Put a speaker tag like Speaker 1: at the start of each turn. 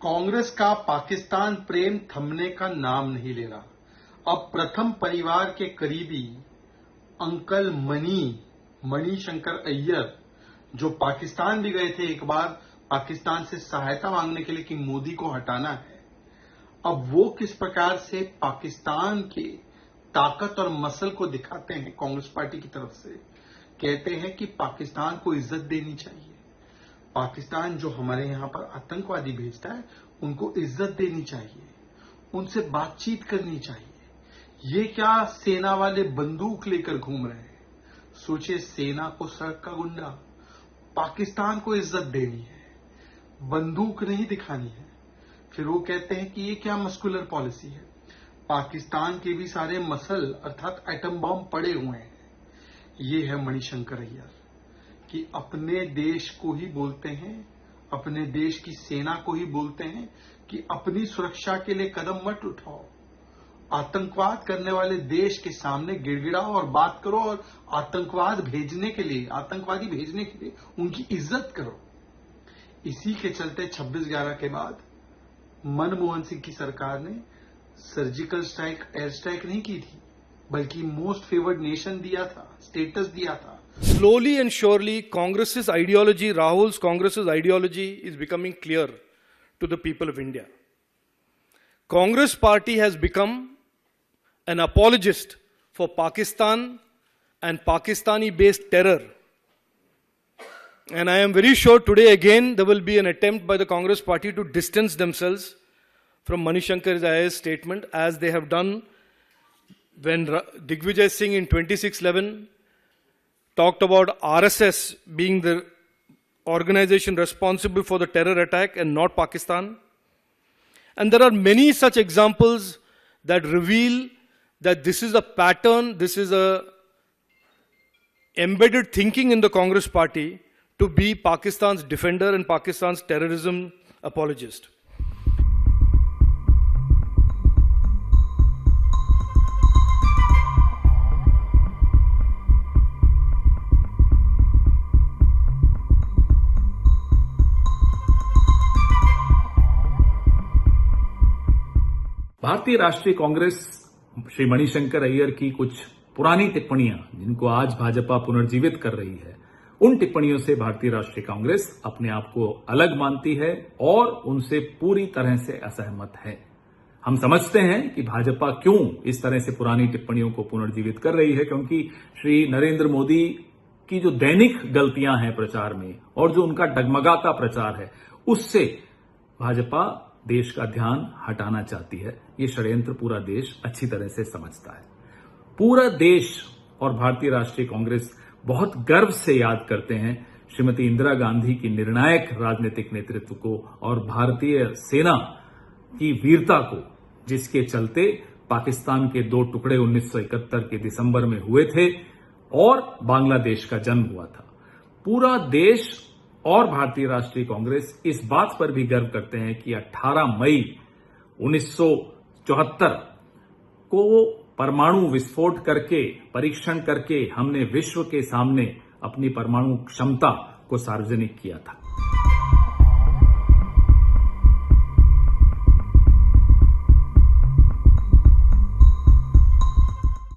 Speaker 1: कांग्रेस का पाकिस्तान प्रेम थमने का नाम नहीं ले रहा। अब प्रथम परिवार के करीबी अंकल मणिशंकर अय्यर, जो पाकिस्तान भी गए थे एक बार पाकिस्तान से सहायता मांगने के लिए कि मोदी को हटाना है, अब वो किस प्रकार से पाकिस्तान के ताकत और मसल को दिखाते हैं कांग्रेस पार्टी की तरफ से। कहते हैं कि पाकिस्तान को इज्जत देनी चाहिए, पाकिस्तान जो हमारे यहां पर आतंकवादी भेजता है उनको इज्जत देनी चाहिए, उनसे बातचीत करनी चाहिए। ये क्या सेना वाले बंदूक लेकर घूम रहे हैं? सोचिए, सेना को सड़क का गुंडा, पाकिस्तान को इज्जत देनी है, बंदूक नहीं दिखानी है। फिर वो कहते हैं कि ये क्या मस्कुलर पॉलिसी है। पाकिस्तान के भी सारे मसल अर्थात एटम बम पड़े हुए हैं। ये है मणिशंकर अय्यर कि अपने देश को ही बोलते हैं, अपने देश की सेना को ही बोलते हैं कि अपनी सुरक्षा के लिए कदम मत उठाओ, आतंकवाद करने वाले देश के सामने गिड़गिड़ाओ और बात करो, और आतंकवादी भेजने के लिए उनकी इज्जत करो। इसी के चलते 26/11 के बाद मनमोहन सिंह की सरकार ने सर्जिकल स्ट्राइक, एयर स्ट्राइक नहीं की थी, बल्कि मोस्ट फेवर्ड नेशन दिया था, स्टेटस दिया था।
Speaker 2: Slowly and surely, Congress's ideology, Rahul's Congress's ideology is becoming clear to the people of India. Congress party has become an apologist for Pakistan and Pakistani-based terror. And I am very sure today again there will be an attempt by the Congress party to distance themselves from Manishankar Ayyer's statement, as they have done when Digvijay Singh in 26/11 talked about RSS being the organization responsible for the terror attack and not Pakistan. And there are many such examples that reveal that this is a pattern, this is a embedded thinking in the Congress party to be Pakistan's defender and Pakistan's terrorism apologist.
Speaker 3: भारतीय राष्ट्रीय कांग्रेस श्री मणिशंकर अय्यर की कुछ पुरानी टिप्पणियां, जिनको आज भाजपा पुनर्जीवित कर रही है, उन टिप्पणियों से भारतीय राष्ट्रीय कांग्रेस अपने आप को अलग मानती है और उनसे पूरी तरह से असहमत है। हम समझते हैं कि भाजपा क्यों इस तरह से पुरानी टिप्पणियों को पुनर्जीवित कर रही है, क्योंकि श्री नरेंद्र मोदी की जो दैनिक गलतियां हैं प्रचार में और जो उनका डगमगाता प्रचार है, उससे भाजपा देश का ध्यान हटाना चाहती है। ये षड्यंत्र पूरा देश अच्छी तरह से समझता है। पूरा देश और भारतीय राष्ट्रीय कांग्रेस बहुत गर्व से याद करते हैं श्रीमती इंदिरा गांधी की निर्णायक राजनीतिक नेतृत्व को और भारतीय सेना की वीरता को, जिसके चलते पाकिस्तान के 2 टुकड़े 1971 के दिसंबर में हुए थे और बांग्लादेश का जन्म हुआ था। पूरा देश और भारतीय राष्ट्रीय कांग्रेस इस बात पर भी गर्व करते हैं कि 18 मई 1974 को परमाणु विस्फोट करके, परीक्षण करके हमने विश्व के सामने अपनी परमाणु क्षमता को सार्वजनिक किया था।